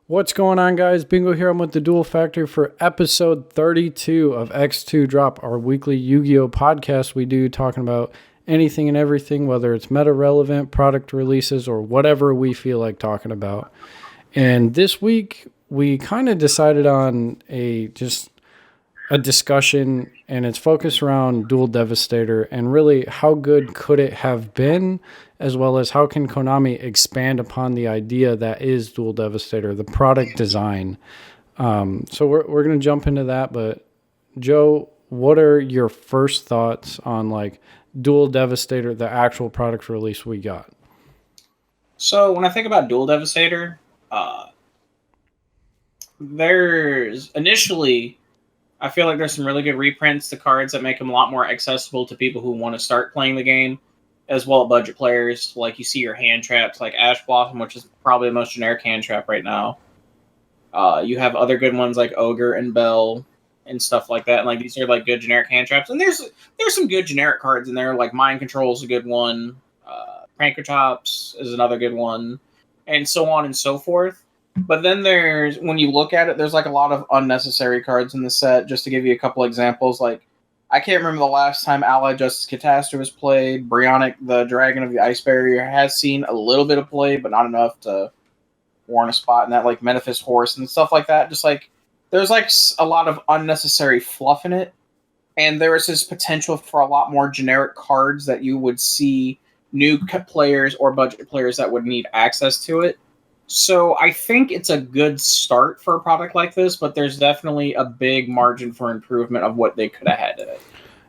What's going on, guys? Bingo here. I'm with the Duel Factory for episode 32 of X2 Drop, our weekly Yu-Gi-Oh podcast we do talking about anything and everything, whether it's meta relevant, product releases, or whatever we feel like talking about. And this week, we kind of decided on a discussion, and it's focused around Duel Devastator and really how good could it have been, as well as how can Konami expand upon the idea that is Duel Devastator, the product design. So we're going to jump into that, but Joe, what are your first thoughts on like Duel Devastator, the actual product release we got? So when I think about Duel Devastator, there's initially I feel like there's some really good reprints to cards that make them a lot more accessible to people who want to start playing the game, as well as budget players. Like you see your hand traps like Ash Blossom, which is probably the most generic hand trap right now. You have other good ones like Ogre and Bell and stuff like that. And like these are like good generic hand traps. And there's some good generic cards in there. Like Mind Control is a good one. Prankertops is another good one, and so on and so forth. But then when you look at it, there's like a lot of unnecessary cards in the set. Just to give you a couple examples, like I can't remember the last time Allied Justice Catastrophe was played. Brionic, the Dragon of the Ice Barrier, has seen a little bit of play, but not enough to warrant a spot in that. Like Menaphis Horse and stuff like that. Just like there's like a lot of unnecessary fluff in it, and there is this potential for a lot more generic cards that you would see new players or budget players that would need access to it. So I think it's a good start for a product like this, but there's definitely a big margin for improvement of what they could have had in it.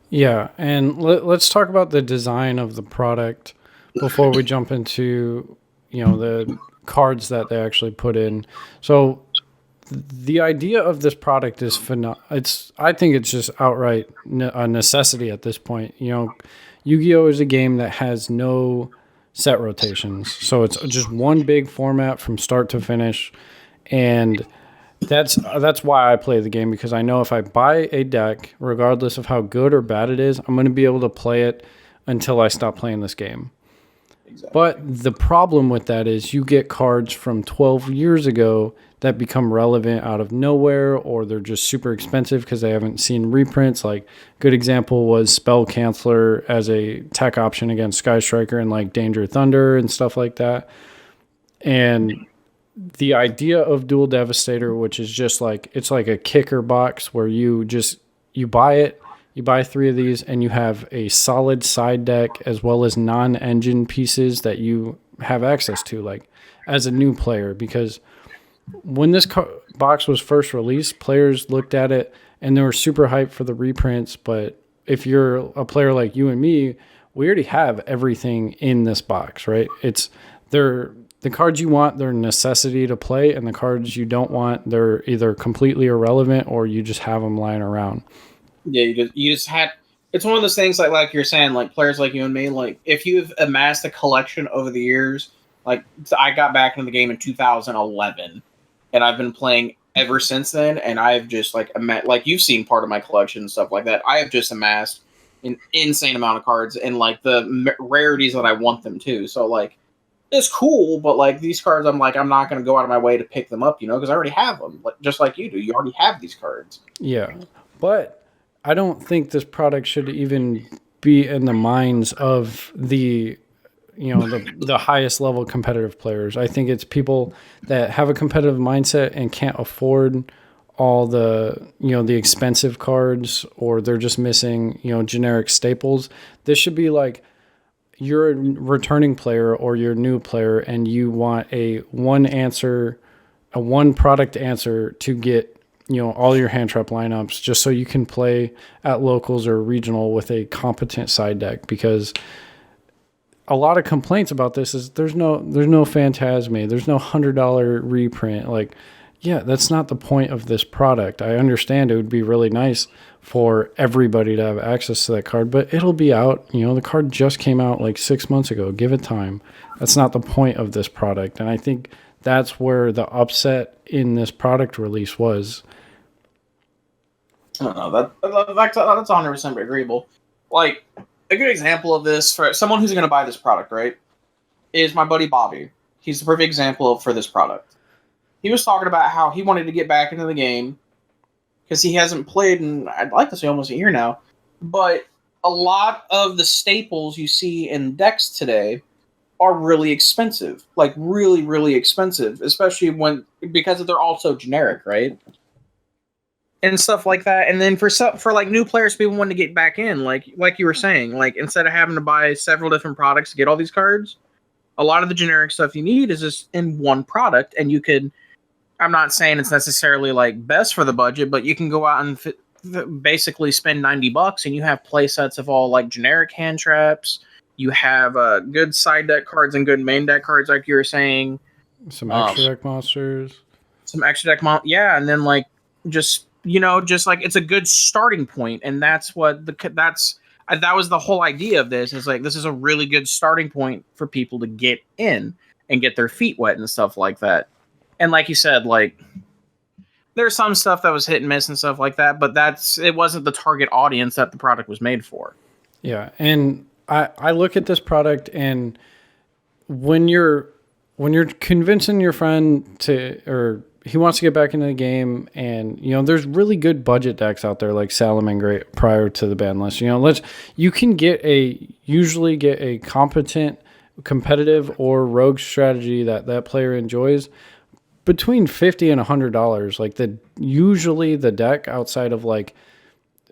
Yeah, and let's talk about the design of the product before we jump into, the cards that they actually put in. So the idea of this product is I think it's just outright a necessity at this point. Yu-Gi-Oh is a game that has no set rotations, so it's just one big format from start to finish, and that's why I play the game, because I know if I buy a deck, regardless of how good or bad it is, I'm going to be able to play it until I stop playing this game. Exactly. But the problem with that is you get cards from 12 years ago that become relevant out of nowhere, or they're just super expensive because they haven't seen reprints. Like, good example was Spell Canceller as a tech option against Sky Striker and like Danger Thunder and stuff like that. And the idea of Duel Devastator, which is just like, it's like a kicker box where you buy it, you buy 3 of these, and you have a solid side deck as well as non-engine pieces that you have access to, like as a new player. Because when this box was first released, players looked at it and they were super hyped for the reprints. But if you're a player like you and me, we already have everything in this box, right? The cards you want, they're a necessity to play, and the cards you don't want, they're either completely irrelevant or you just have them lying around. Yeah, you just had. It's one of those things like you're saying, like players like you and me, like if you've amassed a collection over the years, like I got back into the game in 2011, and I've been playing ever since then, and I've just like you've seen part of my collection and stuff like that. I have just amassed an insane amount of cards and like the rarities that I want them to. So like. It's cool, but like these cards, I'm not going to go out of my way to pick them up, because I already have them, just like you do. You already have these cards. Yeah, but I don't think this product should even be in the minds of the highest level competitive players. I think it's people that have a competitive mindset and can't afford all the the expensive cards, or they're just missing generic staples. This should be like, you're a returning player or you're a new player and you want a one product answer to get all your hand trap lineups, just so you can play at locals or regional with a competent side deck. Because a lot of complaints about this is there's no Phantasme, there's no $100 reprint. Like, yeah, that's not the point of this product. I understand it would be really nice for everybody to have access to that card, but it'll be out. The card just came out like 6 months ago. Give it time. That's not the point of this product. And I think that's where the upset in this product release was. I don't know. That's 100% agreeable. Like, a good example of this for someone who's going to buy this product, right, is my buddy Bobby. He's the perfect example for this product. he was talking about how he wanted to get back into the game because he hasn't played in, I'd like to say, almost a year now. But a lot of the staples you see in decks today are really expensive, like really, really expensive, especially because they're all so generic, right? And stuff like that. And then for like new players, people want to get back in, like you were saying, like instead of having to buy several different products to get all these cards, a lot of the generic stuff you need is just in one product, and you could. I'm not saying it's necessarily like best for the budget, but you can go out and basically spend $90 and you have play sets of all like generic hand traps. You have good side deck cards and good main deck cards, like you were saying. Some extra deck monsters. Some extra deck yeah, and then like just just like it's a good starting point, and that's what that was the whole idea of this. Is like this is a really good starting point for people to get in and get their feet wet and stuff like that. And like you said, like there's some stuff that was hit and miss and stuff like that, but it wasn't the target audience that the product was made for. Yeah, and I look at this product, and when you're convincing your friend or he wants to get back into the game, and there's really good budget decks out there like Salamangreat prior to the ban list. You can usually get a competent, competitive, or rogue strategy that player enjoys between $50 and $100. Like usually the deck outside of like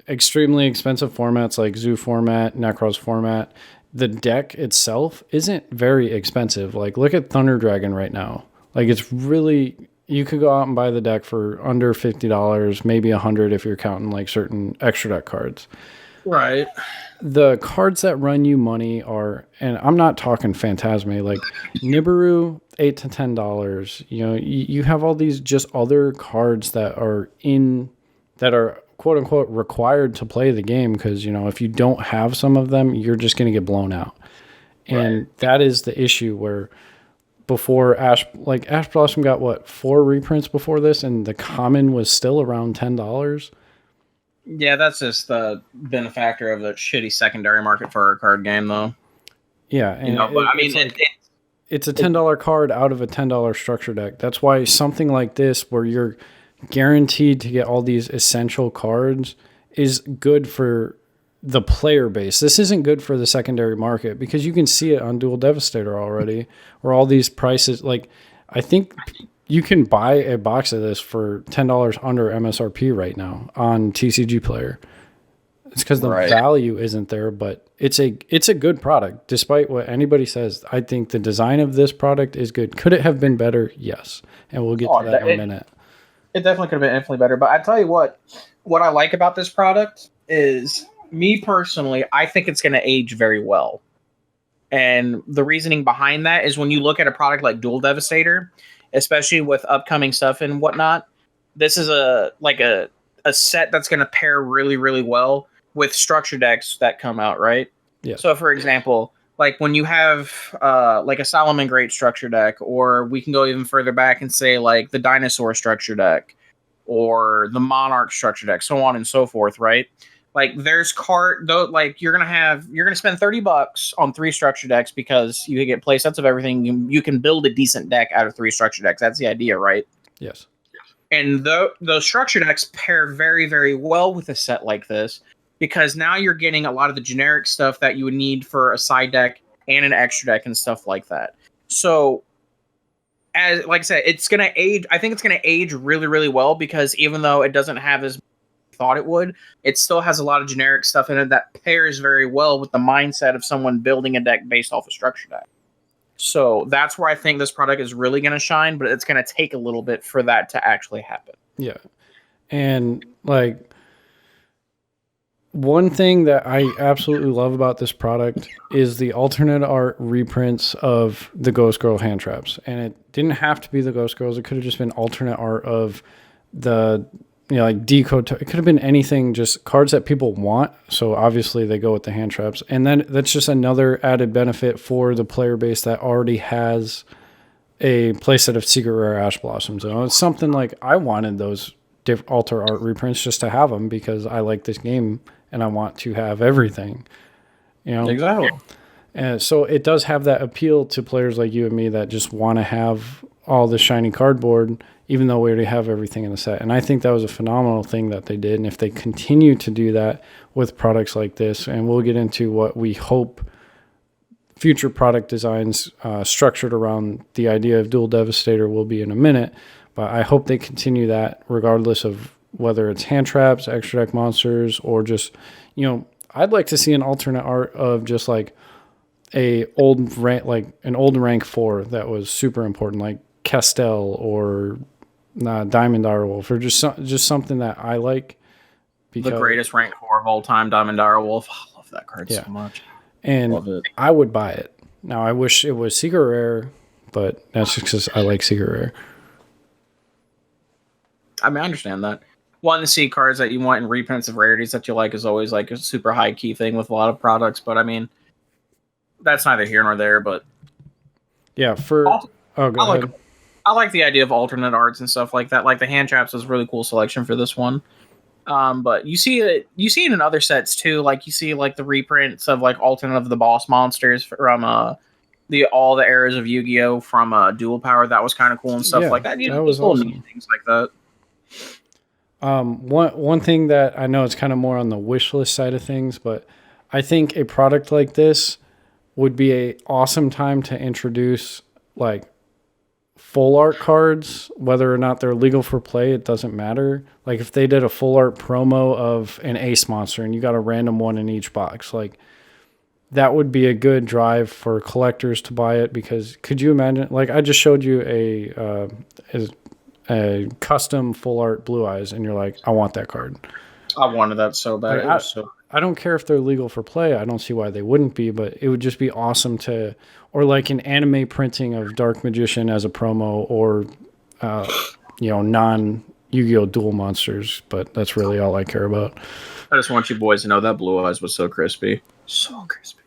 extremely expensive formats like Zoo format, Necros format, the deck itself isn't very expensive. Like look at Thunder Dragon right now. Like it's really, you could go out and buy the deck for under $50, maybe $100 if you're counting like certain extra deck cards. Right. The cards that run you money are, and I'm not talking Phantasme, like Nibiru, $8 to $10. You have all these just other cards that are quote unquote required to play the game, because if you don't have some of them, you're just going to get blown out. And that is the issue where before Ash Blossom got 4 reprints before this, and the common was still around $10. Yeah, that's just the benefactor of the shitty secondary market for a card game, though. Yeah, and but I mean, it's a $10 card out of a $10 structure deck. That's why something like this, where you're guaranteed to get all these essential cards, is good for the player base. This isn't good for the secondary market, because you can see it on Duel Devastator already, where all these prices, like I think you can buy a box of this for $10 under MSRP right now on TCG Player. It's because the value isn't there, but it's a good product. Despite what anybody says, I think the design of this product is good. Could it have been better? Yes. And we'll get to that in a minute. It definitely could have been infinitely better. But I tell you what I like about this product is, me personally, I think it's going to age very well. And the reasoning behind that is, when you look at a product like Duel Devastator, especially with upcoming stuff and whatnot, this is a set that's going to pair really, really well with structure decks that come out, right? Yeah. So, for example, like when you have like a Salamangreat structure deck, or we can go even further back and say like the Dinosaur structure deck, or the Monarch structure deck, so on and so forth, right? Like there's like you're gonna spend $30 on 3 structure decks, because you get play sets of everything. You can build a decent deck out of 3 structure decks. That's the idea, right? Yes. And those structure decks pair very, very well with a set like this, because now you're getting a lot of the generic stuff that you would need for a side deck and an extra deck and stuff like that. So, like I said, it's gonna age. I think it's gonna age really, really well, because even though it doesn't have as thought it would, it still has a lot of generic stuff in it that pairs very well with the mindset of someone building a deck based off a structure deck. So that's where I think this product is really going to shine, but it's going to take a little bit for that to actually happen. Yeah. And like, one thing that I absolutely love about this product is the alternate art reprints of the Ghost Girl hand traps. And it didn't have to be the Ghost Girls. It could have just been alternate art of the like decode. It could have been anything, just cards that people want. So obviously they go with the hand traps. And then that's just another added benefit for the player base that already has a playset of Secret Rare Ash Blossoms. It's something like, I wanted those alter art reprints just to have them, because I like this game and I want to have everything. Exactly. And so it does have that appeal to players like you and me that just want to have all the shiny cardboard, even though we already have everything in the set. And I think that was a phenomenal thing that they did. And if they continue to do that with products like this, and we'll get into what we hope future product designs structured around the idea of Duel Devastator will be in a minute, but I hope they continue that regardless of whether it's hand traps, extra deck monsters, or just, I'd like to see an alternate art of just like an old rank 4 that was super important, like Castell or Diamond Direwolf, or just something that I like. The greatest rank 4 of all time, Diamond Direwolf. I love that card so much. And I would buy it. Now, I wish it was secret rare, but that's just because I like secret rare. I mean, I understand that. Wanting to see cards that you want in reprints of rarities that you like is always like a super high key thing with a lot of products, but I mean, that's neither here nor there, but... Yeah, go ahead. I like the idea of alternate arts and stuff like that. Like, the hand traps was a really cool selection for this one. But you see it in other sets too. Like, you see like the reprints of like alternate of the boss monsters from all the eras of Yu-Gi-Oh from Dual Power. That was kind of cool and stuff like that. That was awesome. Things like that. One thing that I know it's kind of more on the wish list side of things, but I think a product like this would be a awesome time to introduce like full art cards, whether or not they're legal for play, it doesn't matter. Like if they did a full art promo of an ace monster and you got a random one in each box, like that would be a good drive for collectors to buy it, because could you imagine, like I just showed you a custom full art Blue Eyes and you're like, I want that card. I wanted that so bad. Like, I don't care if they're legal for play. I don't see why they wouldn't be, but it would just be awesome to, or like an anime printing of Dark Magician as a promo, or, non Yu-Gi-Oh! Duel monsters. But that's really all I care about. I just want you boys to know that Blue Eyes was so crispy. So crispy.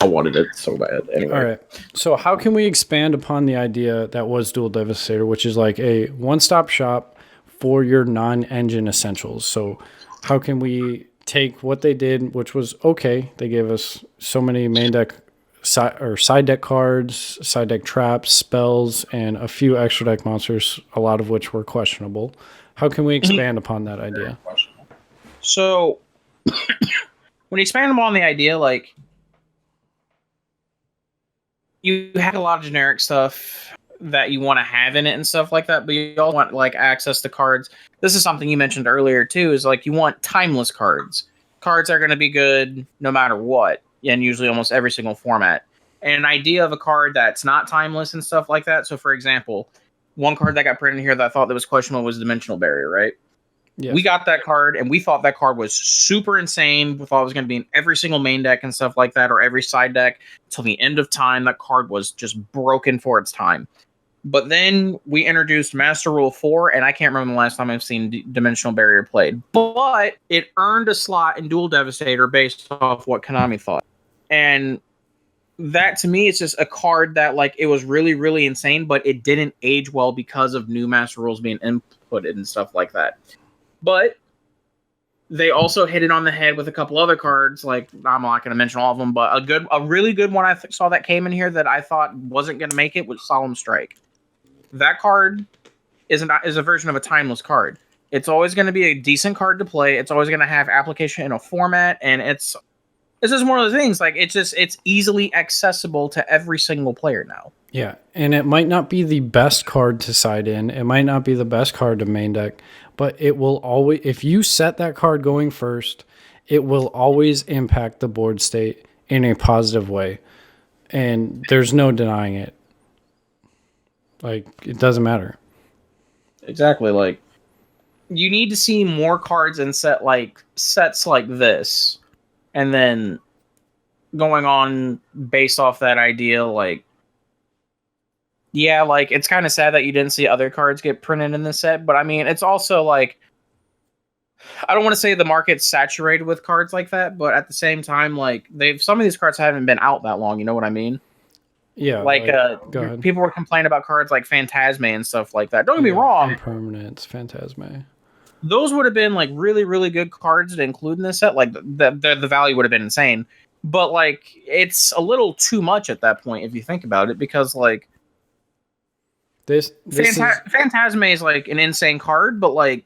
I wanted it so bad. Anyway. All right. So how can we expand upon the idea that was Duel Devastator, which is like a one-stop shop for your non-engine essentials? So how can we take what they did, which was okay. They gave us so many main deck side deck cards, side deck traps, spells, and a few extra deck monsters, a lot of which were questionable. How can we expand upon that idea? So when you expand upon the idea, like you have a lot of generic stuff that you want to have in it and stuff like that, but you also want like access to cards. This is something you mentioned earlier too, is like you want timeless cards that are going to be good no matter what, and usually almost every single format. And an idea of a card that's not timeless and stuff like that. So for example, one card that got printed here that I thought that was questionable was Dimensional Barrier, right? Yes. We got that card and we thought that card was super insane. We thought it was going to be in every single main deck and stuff like that, or every side deck till the end of time. That card was just broken for its time. But then we introduced Master Rule 4, and I can't remember the last time I've seen Dimensional Barrier played. But it earned a slot in Duel Devastator based off what Konami thought. And that, to me, is just a card that, like, it was really, really insane, but it didn't age well because of new Master Rules being inputted and stuff like that. But they also hit it on the head with a couple other cards. Like, I'm not going to mention all of them, but a really good one I saw that came in here that I thought wasn't going to make it was Solemn Strike. That card is a version of a timeless card. It's always going to be a decent card to play. It's always going to have application in a format, and it's just one of the things. Like, it's easily accessible to every single player now. Yeah, and it might not be the best card to side in. It might not be the best card to main deck, but it will always, if you set that card going first, it will always impact the board state in a positive way. And there's no denying it. Like, it doesn't matter. Exactly. Like, you need to see more cards in sets like this, and then going on based off that idea, like, yeah, like, it's kind of sad that you didn't see other cards get printed in this set, but I mean, it's also like, I don't want to say the market's saturated with cards like that, but at the same time, like, some of these cards haven't been out that long, you know what I mean? Yeah, like people were complaining about cards like Phantasme and stuff like that. Don't get me wrong. Impermanence, Phantasme. Those would have been like really, really good cards to include in this set. Like the value would have been insane. But like, it's a little too much at that point if you think about it, because like This is Phantasme is like an insane card, but like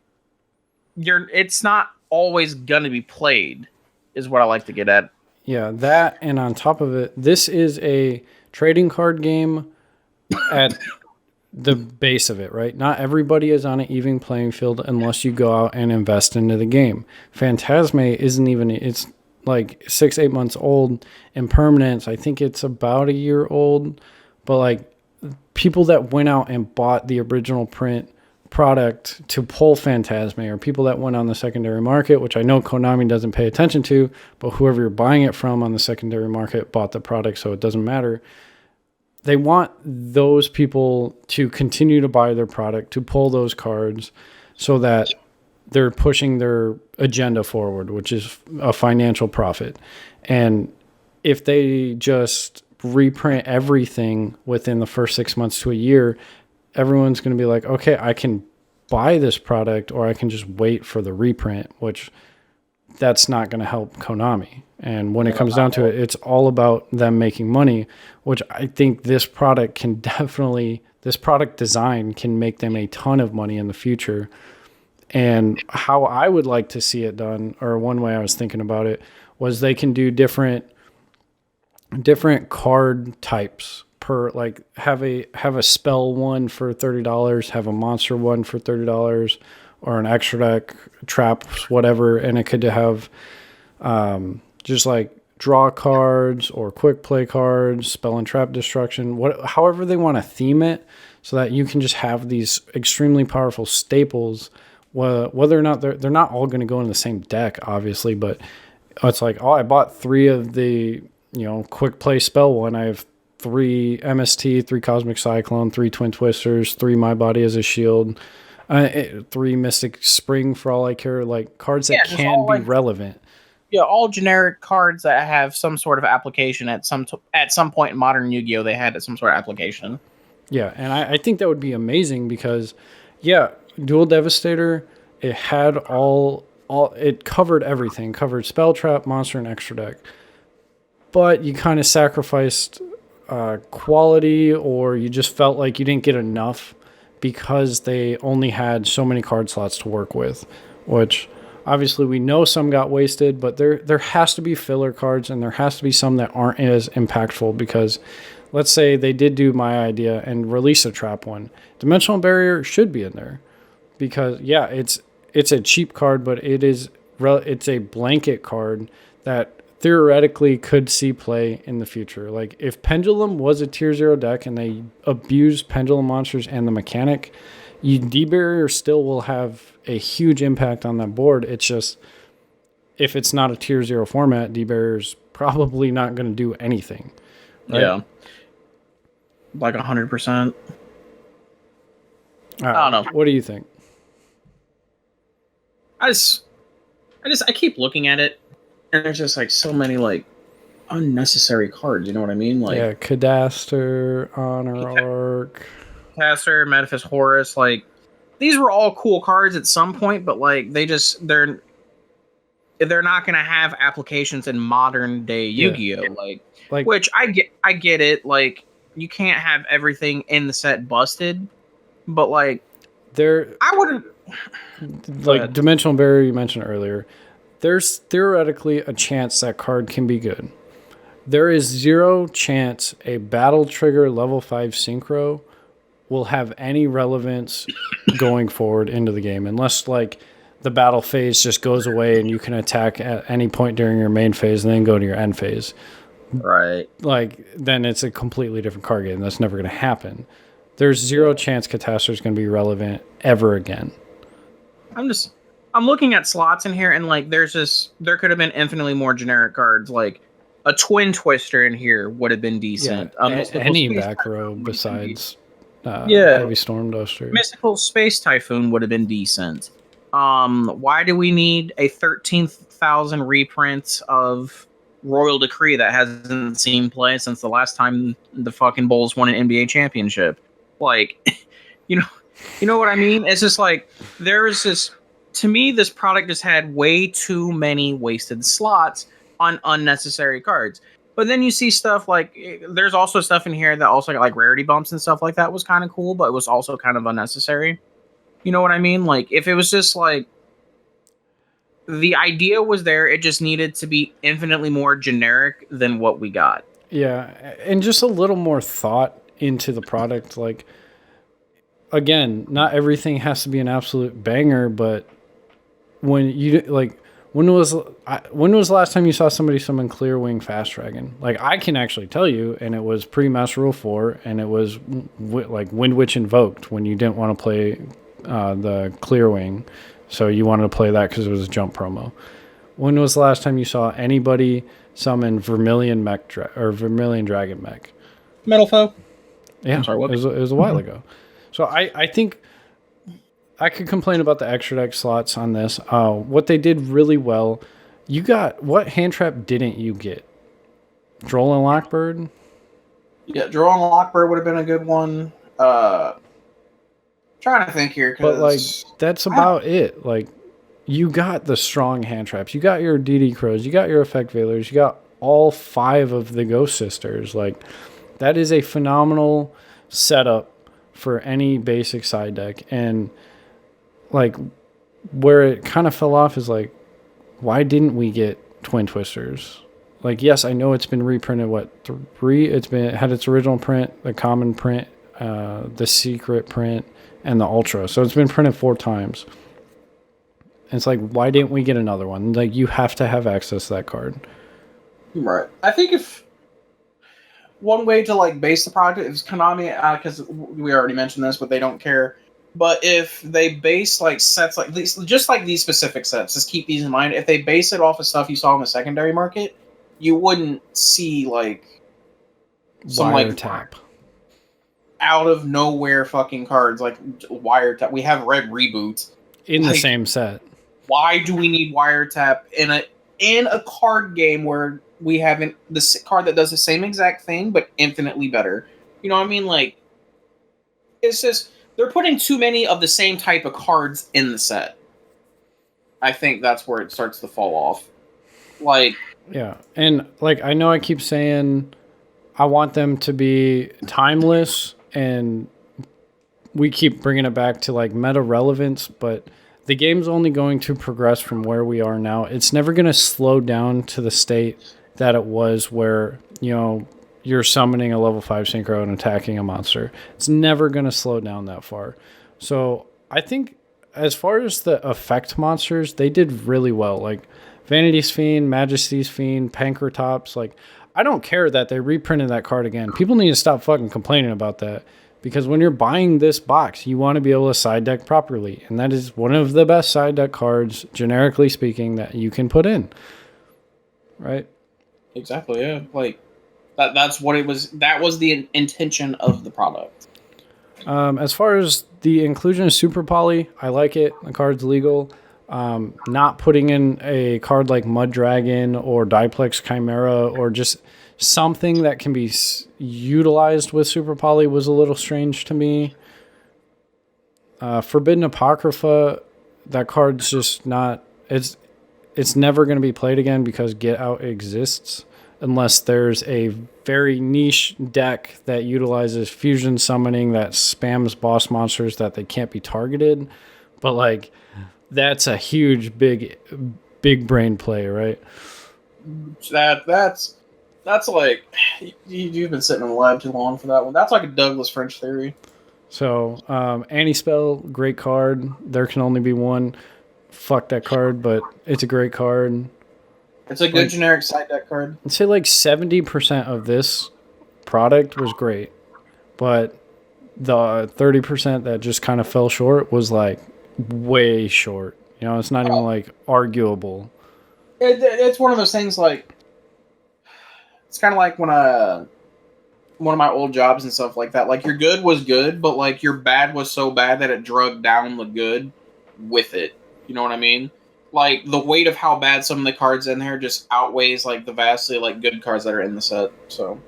it's not always gonna be played, is what I like to get at. yeah, that, and on top of it, this is a trading card game at the base of it, right? Not everybody is on an even playing field unless you go out and invest into the game. Phantasme isn't even, it's like 6-8 months old. In permanence, I think it's about a year old. But like people that went out and bought the original print product to pull Phantasme, or people that went on the secondary market, which I know Konami doesn't pay attention to, but whoever you're buying it from on the secondary market bought the product, so it doesn't matter. They want those people to continue to buy their product, to pull those cards, so that they're pushing their agenda forward, which is a financial profit. And if they just reprint everything within the first 6 months to a year, everyone's going to be like, okay, I can buy this product, or I can just wait for the reprint, which that's not going to help Konami. And when it comes down to it, it's all about them making money, which I think this product can definitely, this product design can make them a ton of money in the future. And how I would like to see it done, or one way I was thinking about it, was they can do different card types per, like have a spell one for $30, have a monster one for $30, or an extra deck, traps, whatever, and it could have just like draw cards or quick play cards, spell and trap destruction, however they want to theme it, so that you can just have these extremely powerful staples. Whether or not they're not all going to go in the same deck, obviously, but it's like, oh, I bought 3 of the quick play spell one. I have 3 MST, 3 Cosmic Cyclone, 3 Twin Twisters, 3 My Body as a Shield, 3 Mystic Spring for all I care. Like cards that can be relevant. Yeah, all generic cards that have some sort of application at some point in modern Yu-Gi-Oh! They had some sort of application. Yeah, and I think that would be amazing because, yeah, Duel Devastator, it had it covered everything. Covered spell, trap, monster, and extra deck. But you kind of sacrificed quality, or you just felt like you didn't get enough because they only had so many card slots to work with, which obviously we know some got wasted, but there has to be filler cards, and there has to be some that aren't as impactful, because let's say they did do my idea and release a trap one. Dimensional Barrier should be in there because, yeah, it's a cheap card, but it's a blanket card that theoretically could see play in the future. Like if Pendulum was a tier 0 deck and they abused Pendulum monsters and the mechanic, D-Barrier still will have a huge impact on that board. It's just, if it's not a tier 0 format, D-Barrier's probably not going to do anything. Right? Yeah. Like 100%. I don't know. What do you think? I keep looking at it, and there's just like so many like unnecessary cards. You know what I mean? Like, yeah, Cadaster, Honor Arc, Caster, Metaphys Horus. Like, these were all cool cards at some point, but like they're not gonna have applications in modern day Yu-Gi-Oh. Yeah. Like, which I get it. Like, you can't have everything in the set busted, but like I wouldn't. Like Dimensional Barrier you mentioned earlier, there's theoretically a chance that card can be good. There is 0 chance a Battle Trigger level 5 Synchro will have any relevance going forward into the game, unless like the battle phase just goes away and you can attack at any point during your main phase and then go to your end phase. Right. Like, then it's a completely different card game. That's never going to happen. There's 0 chance Catastor is going to be relevant ever again. I'm looking at slots in here, and like there could have been infinitely more generic cards. Like a Twin Twister in here would have been decent. Yeah, any back row besides Heavy Storm Duster. Mystical Space Typhoon would have been decent. Why do we need a 13,000 reprints of Royal Decree that hasn't seen play since the last time the fucking Bulls won an NBA championship? Like, you know what I mean? It's just like, to me, this product just had way too many wasted slots on unnecessary cards. But then you see stuff like there's also stuff in here that also got like rarity bumps and stuff like that was kind of cool, but it was also kind of unnecessary. You know what I mean? Like if it was just like the idea was there, it just needed to be infinitely more generic than what we got. Yeah, and just a little more thought into the product. Like, again, not everything has to be an absolute banger, but when you like, when was the last time you saw somebody summon Clear Wing Fast Dragon? Like, I can actually tell you, and it was pre Master Rule 4, and it was like Wind Witch Invoked when you didn't want to play the Clear Wing, so you wanted to play that because it was a jump promo. When was the last time you saw anybody summon Vermilion or Vermilion Dragon Mech? Metal Foe. Yeah, I'm sorry, it was a while ago. So I think I could complain about the extra deck slots on this. What they did really well, you got, what hand trap didn't you get? Droll and Lockbird? Yeah, Droll and Lockbird would have been a good one. Trying to think here, But like that's about it. Like you got the strong hand traps, you got your DD Crows, you got your Effect Veilers, you got all 5 of the Ghost Sisters. Like that is a phenomenal setup for any basic side deck. And like where it kind of fell off is like, why didn't we get Twin Twisters? Like, yes, I know it's been reprinted. What, 3? It had its original print, the common print, the secret print, and the ultra. So it's been printed 4 times. And it's like, why didn't we get another one? Like, you have to have access to that card. Right. I think if one way to like base the product is Konami, because we already mentioned this, but they don't care. But if they base like sets like these, just like these specific sets, just keep these in mind. If they base it off of stuff you saw in the secondary market, you wouldn't see like some like tap out of nowhere fucking cards like Wiretap. We have Red Reboot in the same set. Why do we need Wiretap in a card game where we have this card that does the same exact thing but infinitely better? You know what I mean? Like, it's just they're putting too many of the same type of cards in the set. I think that's where it starts to fall off. Like, yeah, and like I know I keep saying I want them to be timeless, and we keep bringing it back to like meta relevance, but the game's only going to progress from where we are now. It's never going to slow down to the state that it was where, you know, you're summoning a level 5 synchro and attacking a monster. It's never going to slow down that far. So I think as far as the effect monsters, they did really well. Like Vanity's Fiend, Majesty's Fiend, Pankratops. Like, I don't care that they reprinted that card again. People need to stop fucking complaining about that. Because when you're buying this box, you want to be able to side deck properly. And that is one of the best side deck cards, generically speaking, that you can put in. Right? Exactly, yeah. Like, that's what it was. That was the intention of the product. As far as the inclusion of Super Poly, I like it. The card's legal. Not putting in a card like Mud Dragon or Diplex Chimera or just something that can be utilized with Super Poly was a little strange to me. Forbidden Apocrypha, that card's just not... It's never going to be played again because Get Out exists unless there's a very niche deck that utilizes fusion summoning that spams boss monsters that they can't be targeted. But like, that's a huge, big brain play, right? That's like, you've been sitting in the lab too long for that one. That's like a Douglas French theory. So, Anti-Spell, great card. There can only be one. Fuck that card, but it's a great card. It's a good generic side deck card. I'd say like 70% of this product was great, but the 30% that just kind of fell short was like way short. You know, it's not even like arguable. It's one of those things like, it's kind of like when one of my old jobs and stuff like that. Like, your good was good, but like your bad was so bad that it drug down the good with it. You know what I mean? Like, the weight of how bad some of the cards in there just outweighs like the vastly like good cards that are in the set. So,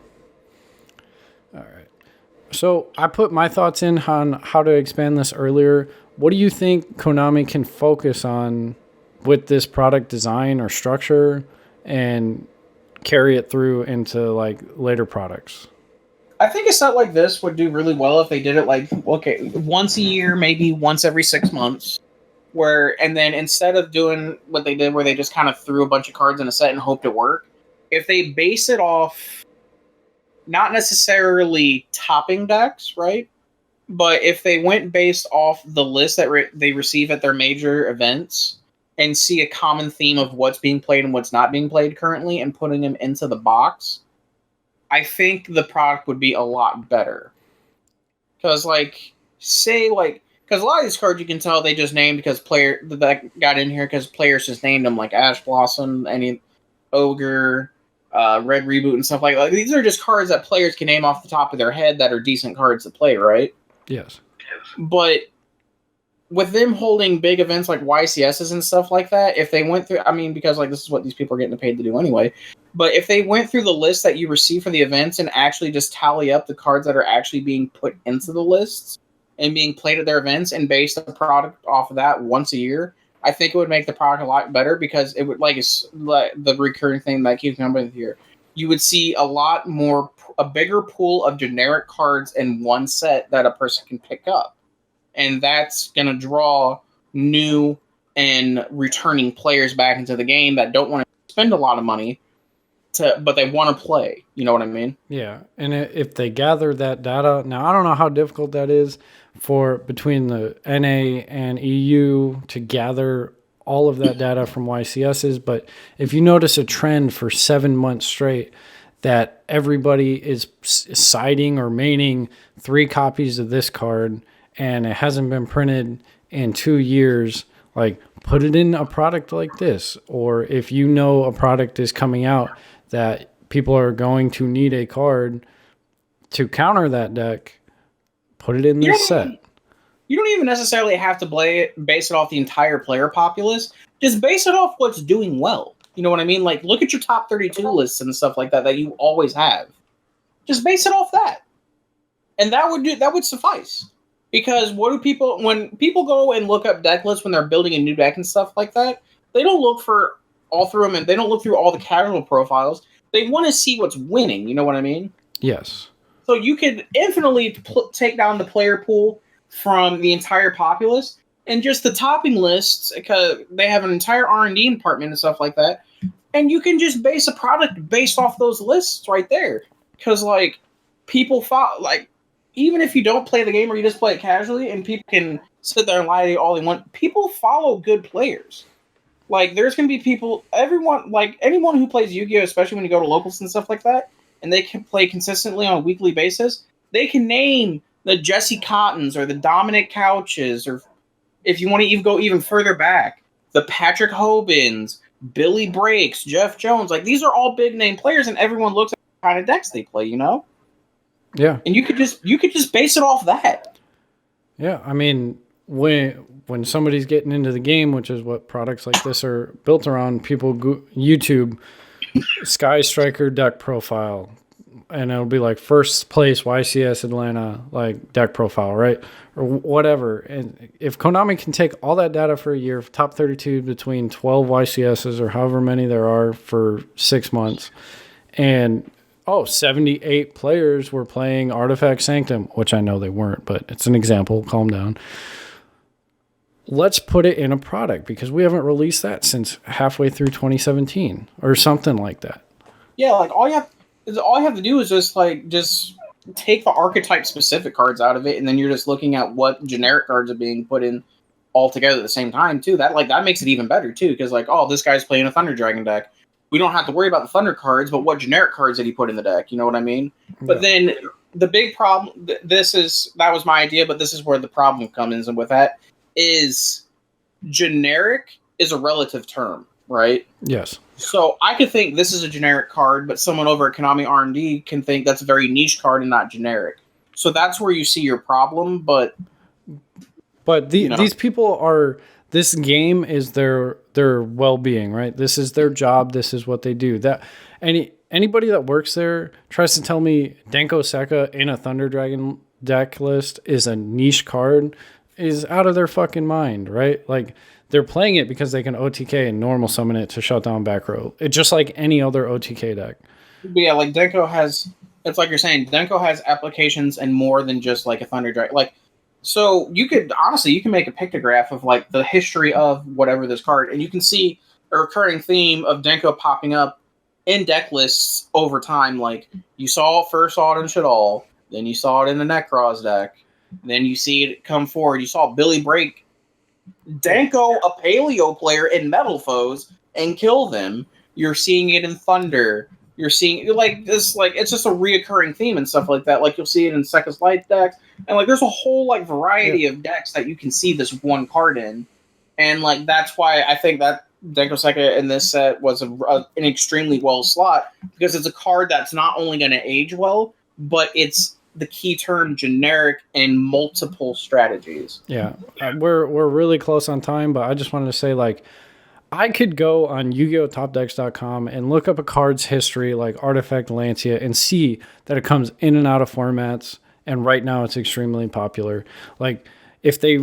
all right. So I put my thoughts in on how to expand this earlier. What do you think Konami can focus on with this product design or structure and carry it through into like later products. I think a set like this would do really well if they did it like okay, once a year, maybe once every 6 months. And then instead of doing what they did where they just kind of threw a bunch of cards in a set and hoped it worked, if they base it off not necessarily topping decks, right? But if they went based off the list that they receive at their major events and see a common theme of what's being played and what's not being played currently and putting them into the box, I think the product would be a lot better. Because, because a lot of these cards you can tell they just named because that got in here because players just named them, like Ash Blossom, any Ogre, Red Reboot, and stuff like that. These are just cards that players can name off the top of their head that are decent cards to play, right? Yes. But with them holding big events like YCSs and stuff like that, if they went through, I mean, because like this is what these people are getting paid to do anyway, but if they went through the list that you receive for the events and actually just tally up the cards that are actually being put into the lists and being played at their events and based the product off of that once a year, I think it would make the product a lot better because it would, like the recurring thing that keeps coming here, you would see a bigger pool of generic cards in one set that a person can pick up. And that's going to draw new and returning players back into the game that don't want to spend a lot of money, but they want to play. You know what I mean? Yeah. And if they gather that data, now I don't know how difficult that is for between the NA and EU to gather all of that data from YCSs. But if you notice a trend for 7 months straight that everybody is siding or maining 3 copies of this card and it hasn't been printed in 2 years, like put it in a product like this. Or if you know a product is coming out that people are going to need a card to counter that deck, put it in this set. You don't even necessarily have to base it off the entire player populace. Just base it off what's doing well. You know what I mean? Like, look at your top 32 lists and stuff like that you always have. Just base it off that. And that would suffice. Because when people go and look up deck lists when they're building a new deck and stuff like that, they don't look for all through them and they don't look through all the casual profiles. They want to see what's winning. You know what I mean? Yes. So you could infinitely take down the player pool from the entire populace and just the topping lists, because they have an entire R&D department and stuff like that. And you can just base a product based off those lists right there. Because, like, people follow, like, even if you don't play the game or you just play it casually and people can sit there and lie to you all they want, people follow good players. Like, there's going to be anyone who plays Yu-Gi-Oh!, especially when you go to locals and stuff like that, and they can play consistently on a weekly basis, they can name the Jesse Cottons or the Dominic Couches, or if you want to even go even further back, the Patrick Hobins, Billy Breaks, Jeff Jones. Like, these are all big name players, and everyone looks at the kind of decks they play, you know? Yeah. And you could just base it off that. Yeah, I mean, when somebody's getting into the game, which is what products like this are built around, people YouTube Sky Striker deck profile, and it'll be like first place YCS Atlanta like deck profile, right? Or whatever. And if Konami can take all that data for a year, top 32 between 12 YCSs or however many there are for 6 months, and 78 players were playing Artifact Sanctum, which I know they weren't, but it's an example. Calm down. Let's put it in a product because we haven't released that since halfway through 2017 or something like that. Yeah, like all you have to do is just take the archetype specific cards out of it, and then you're just looking at what generic cards are being put in all together at the same time too. That makes it even better too, because this guy's playing a Thunder Dragon deck. We don't have to worry about the Thunder cards, but what generic cards did he put in the deck? You know what I mean? Yeah. But then the big problem, that was my idea, but this is where the problem comes in with that, is generic is a relative term, right? Yes. So I could think this is a generic card, but someone over at Konami R&D can think that's a very niche card and not generic. So that's where you see your problem, but these people are... This game is their well-being, right? This is their job. This is what they do. That anybody that works there tries to tell me Denko Seka in a Thunder Dragon deck list is a niche card is out of their fucking mind, right? Like they're playing it because they can OTK and normal summon it to shut down back row. It's just like any other OTK deck. But yeah, like Denko has. It's like you're saying, Denko has applications and more than just like a Thunder Dragon. Like, so you could honestly, you can make a pictograph of like the history of whatever this card, and you can see a recurring theme of Denko popping up in deck lists over time. Like you first saw it in Shadal, then you saw it in the Necros deck, then you see it come forward. You saw Billy break Denko, a Paleo player, in Metal Foes and kill them. You're seeing it in Thunder. You're seeing like this, like it's just a reoccurring theme and stuff like that. Like you'll see it in Second Light decks, and like there's a whole like variety of decks that you can see this one card in, and like that's why I think that Denko Seka in this set was an extremely well slot, because it's a card that's not only going to age well, but it's the key term generic in multiple strategies. Yeah, we're really close on time, but I just wanted to say, like, I could go on YugiOhTopDecks.com and look up a card's history like Artifact Lancia and see that it comes in and out of formats, and right now it's extremely popular. Like if they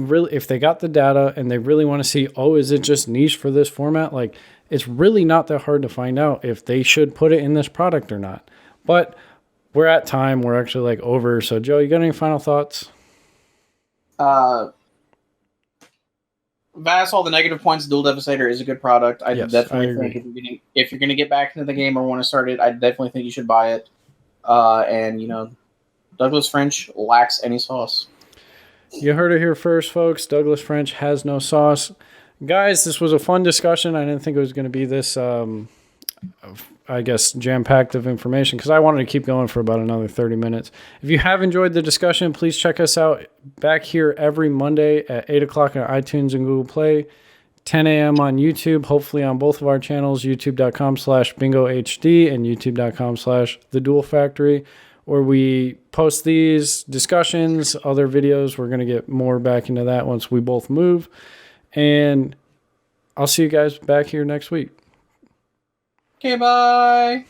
got the data and they really want to see, oh, is it just niche for this format? Like it's really not that hard to find out if they should put it in this product or not. But we're at time. We're actually like over. So Joe, you got any final thoughts? That's all the negative points. Duel Devastator is a good product. I Yes, definitely I think if you're going to get back into the game or want to start it, I definitely think you should buy it. And you know, Douglas French lacks any sauce. You heard it here first, folks. Douglas French has no sauce. Guys, this was a fun discussion. I didn't think it was going to be this, I guess, jam-packed of information, because I wanted to keep going for about another 30 minutes. If you have enjoyed the discussion, please check us out back here every Monday at 8 o'clock on iTunes and Google Play, 10 a.m. on YouTube, hopefully on both of our channels, youtube.com/bingohd and youtube.com/theduelfactory, where we post these discussions, other videos. We're going to get more back into that once we both move. And I'll see you guys back here next week. Okay, bye.